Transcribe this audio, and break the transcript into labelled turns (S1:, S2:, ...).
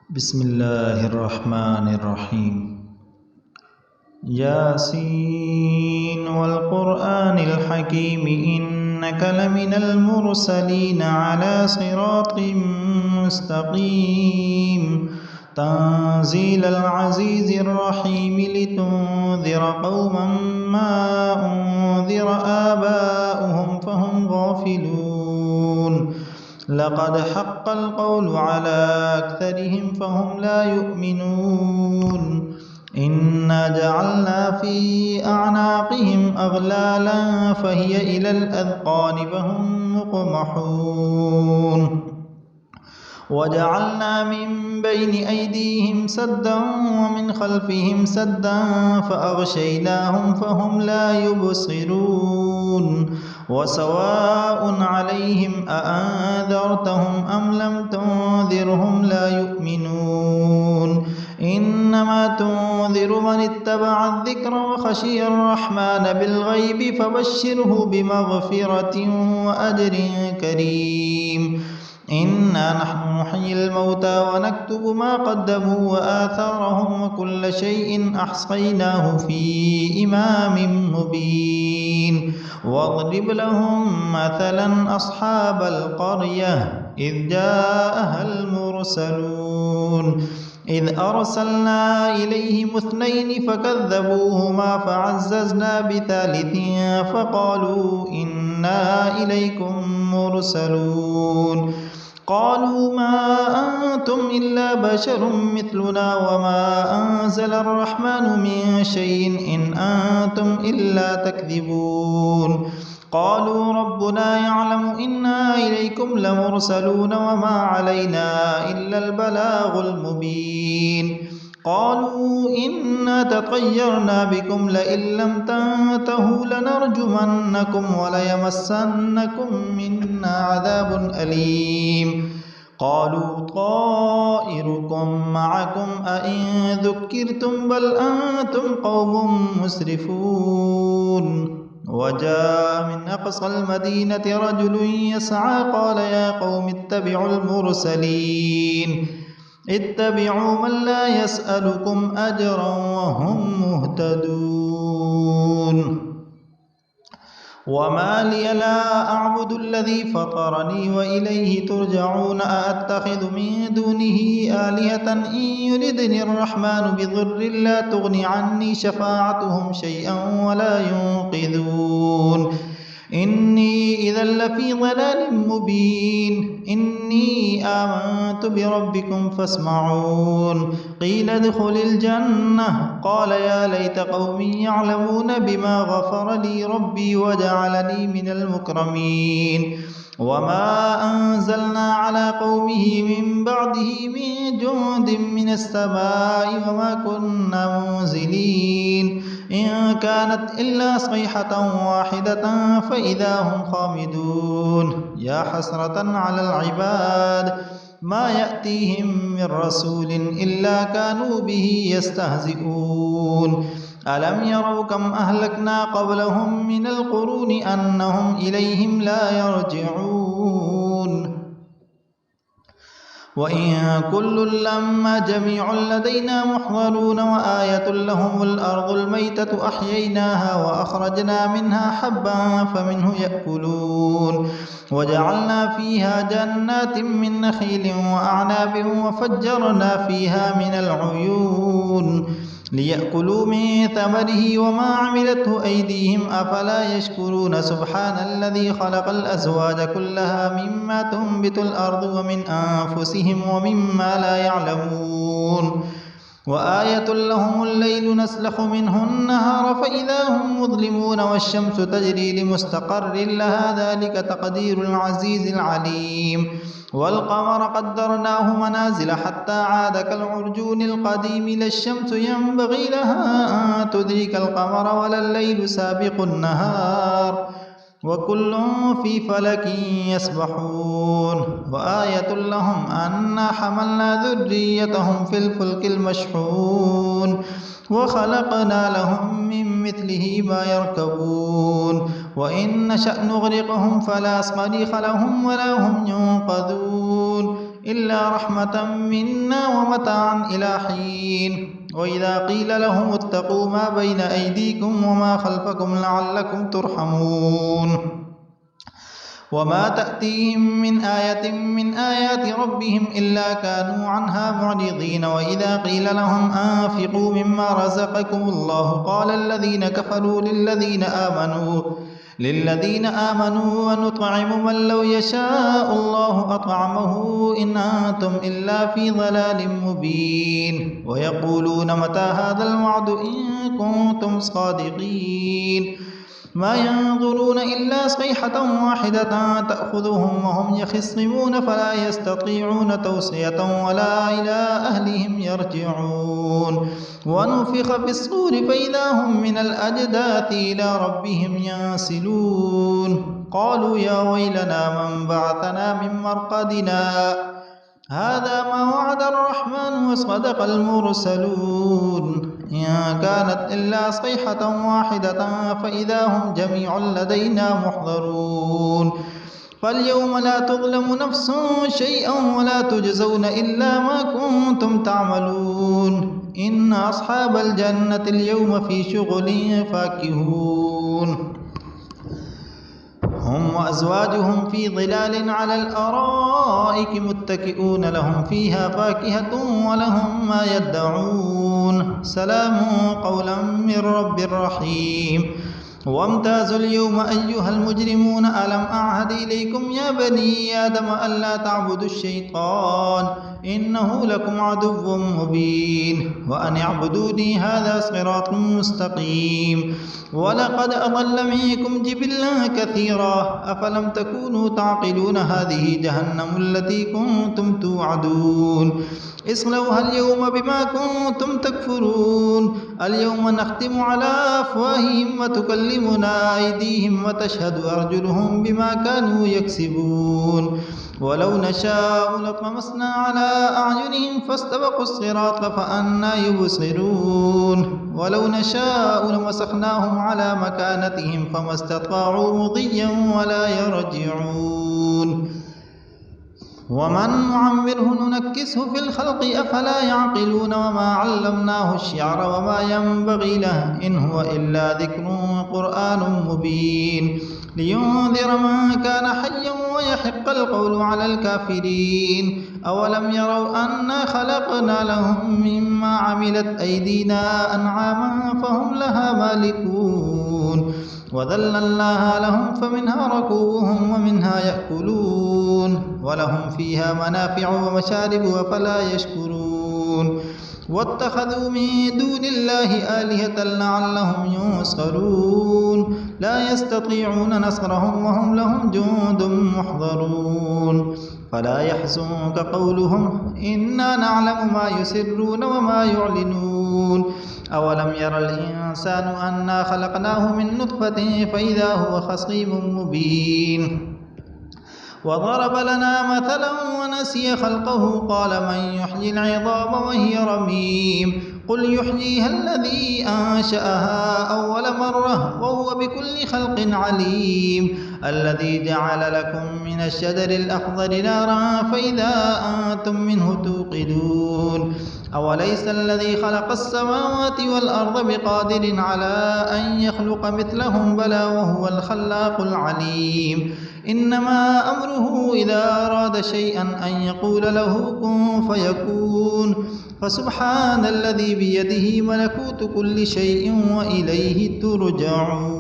S1: بسم الله الرحمن الرحيم ياسين والقرآن الحكيم إنك لمن المرسلين على صراط مستقيم تنزيل العزيز الرحيم لتنذر قوما ما أنذر آباؤهم فهم غافلون لقد حق القول على أكثرهم فهم لا يؤمنون إنا جعلنا في أعناقهم أغلالا فهي إلى الأذقان فهم مقمحون وجعلنا من بين أيديهم سدا ومن خلفهم سدا فأغشيناهم فهم لا يبصرون وسواء عليهم أأنذرتهم أم لم تنذرهم لا يؤمنون إنما تنذر من اتبع الذكر وخشي الرحمن بالغيب فبشره بمغفرة وأجر كريم إنا نحن نحيي الموتى ونكتب ما قدموا وآثارهم وكل شيء أحصيناه في إمام مبين واضرب لهم مثلا أصحاب القرية إذ جاءها المرسلون إذ أرسلنا إليهم اثنين فكذبوهما فعززنا بثالث فقالوا إنا إليكم مرسلون قالوا ما أنتم إلا بشر مثلنا وما أنزل الرحمن من شيء إن أنتم إلا تكذبون قالوا ربنا يعلم إنا إليكم لمرسلون وما علينا إلا البلاغ المبين قالوا إنا تطيرنا بكم لئن لم تنتهوا لنرجمنكم وليمسنكم منا عذاب أليم قالوا طائركم معكم أئن ذكرتم بل أنتم قوم مسرفون وجاء من أقصى المدينة رجل يسعى قال يا قوم اتبعوا المرسلين اتبعوا من لا يسألكم أجرا وهم مهتدون وما لي لا أعبد الذي فطرني وإليه ترجعون أأتخذ من دونه آلهة إن يردني الرحمن بضر لا تغن عني شفاعتهم شيئا ولا ينقذون إني إذا لفي ضلال مبين إني آمنت بربكم فاسمعون قيل ادخل الجنة قال يا ليت قومي يعلمون بما غفر لي ربي وجعلني من المكرمين وما أنزلنا على قومه من بعده من جند من السماء وما كنا منزلين إن كانت إلا صيحة واحدة فإذا هم خامدون يا حسرة على العباد ما يأتيهم من رسول إلا كانوا به يستهزئون ألم يروا كم أهلكنا قبلهم من القرون أنهم إليهم لا يرجعون وإن كل لما جميع لدينا محضرون وآية لهم الأرض الميتة أحييناها وأخرجنا منها حبا فمنه يأكلون وجعلنا فيها جنات من نخيل وأعناب وفجرنا فيها من العيون ليأكلوا من ثمره وما عملته أيديهم أفلا يشكرون سبحان الذي خلق الأزواج كلها مما تنبت الأرض ومن أنفسهم ومما لا يعلمون وآية لهم الليل نسلخ منه النهار فإذا هم مظلمون والشمس تجري لمستقر لها ذلك تقدير العزيز العليم والقمر قدرناه منازل حتى عاد كالعرجون القديم لا الشمس ينبغي لها أن تدرك القمر ولا الليل سابق النهار وكل في فلك يسبحون وآية لهم أنا حملنا ذريتهم في الفلك المشحون وخلقنا لهم من مثله ما يركبون وإن نشأ نغرقهم فلا صريخ لهم ولا هم ينقذون إلا رحمة منا ومتاعا إلى حين وإذا قيل لهم اتقوا ما بين أيديكم وما خلفكم لعلكم ترحمون وما تأتيهم من آية من آيات ربهم إلا كانوا عنها معرضين وإذا قيل لهم أنفقوا مما رزقكم الله قال الذين كفروا للذين آمنوا ونطعم من لو يشاء الله أطعمه إن أنتم إلا في ضلال مبين ويقولون متى هذا الوعد إن كنتم صادقين ما ينظرون إلا صيحة واحدة تأخذهم وهم يخصمون فلا يستطيعون توصية ولا إلى أهلهم يرجعون ونفخ في الصور فإذا هم من الأجداث إلى ربهم ينسلون قالوا يا ويلنا من بعثنا من مرقدنا هذا ما وعد الرحمن وصدق المرسلون إن كانت إلا صيحة واحدة فإذا هم جميع لدينا محضرون فاليوم لا تظلم نفس شيئا ولا تجزون إلا ما كنتم تعملون إن أصحاب الجنة اليوم في شغل فاكهون هم وأزواجهم في ظلال على الأرائك متكئون لهم فيها فاكهة ولهم ما يدعون سلام قولا من رب رحيم وامتازوا اليوم أيها المجرمون ألم أعهد إليكم يا بني آدم ألا تعبدوا الشيطان إنه لكم عدو مبين وأن اعبدوني هذا صراط مستقيم ولقد أضل منكم جبلا كثيرا أفلم تكونوا تعقلون هذه جهنم التي كنتم توعدون اصلوها اليوم بما كنتم تكفرون اليوم نختم على أفواههم وتكلمنا أيديهم وتشهد أرجلهم بما كانوا يكسبون ولو نشاء لطمسنا على أعينهم فاستبقوا الصراط فأنى يبصرون ولو نشاء لمسخناهم على مكانتهم فما استطاعوا مضيا ولا يرجعون ومن نعمره ننكسه في الخلق أفلا يعقلون وما علمناه الشعر وما ينبغي له إن هو إلا ذكر قرآن مبين لينذر من كان حيا ويحق القول على الكافرين أولم يروا أنا خلقنا لهم مما عملت أيدينا أنعاما فهم لها مالكون وذللناها لهم فمنها ركوبهم ومنها يأكلون ولهم فيها منافع ومشارب أفلا يشكرون واتخذوا من دون الله آلهة لعلهم ينصرون لا يستطيعون نصرهم وهم لهم جند محضرون فلا يحزنك قولهم إنا نعلم ما يسرون وما يعلنون أولم ير الإنسان أنا خلقناه من نطفة فإذا هو خصيم مبين وضرب لنا مثلا ونسي خلقه قال من يحيي العظام وهي رميم قل يحييها الذي أنشأها أول مرة وهو بكل خلق عليم الذي جعل لكم من الشجر الأخضر نارا فإذا أنتم منه توقدون أوليس الذي خلق السماوات والأرض بقادر على أن يخلق مثلهم بلى وهو الخلاق العليم إنما أمره إذا أراد شيئا أن يقول له كن فيكون فسبحان الذي بيده ملكوت كل شيء وإليه ترجعون.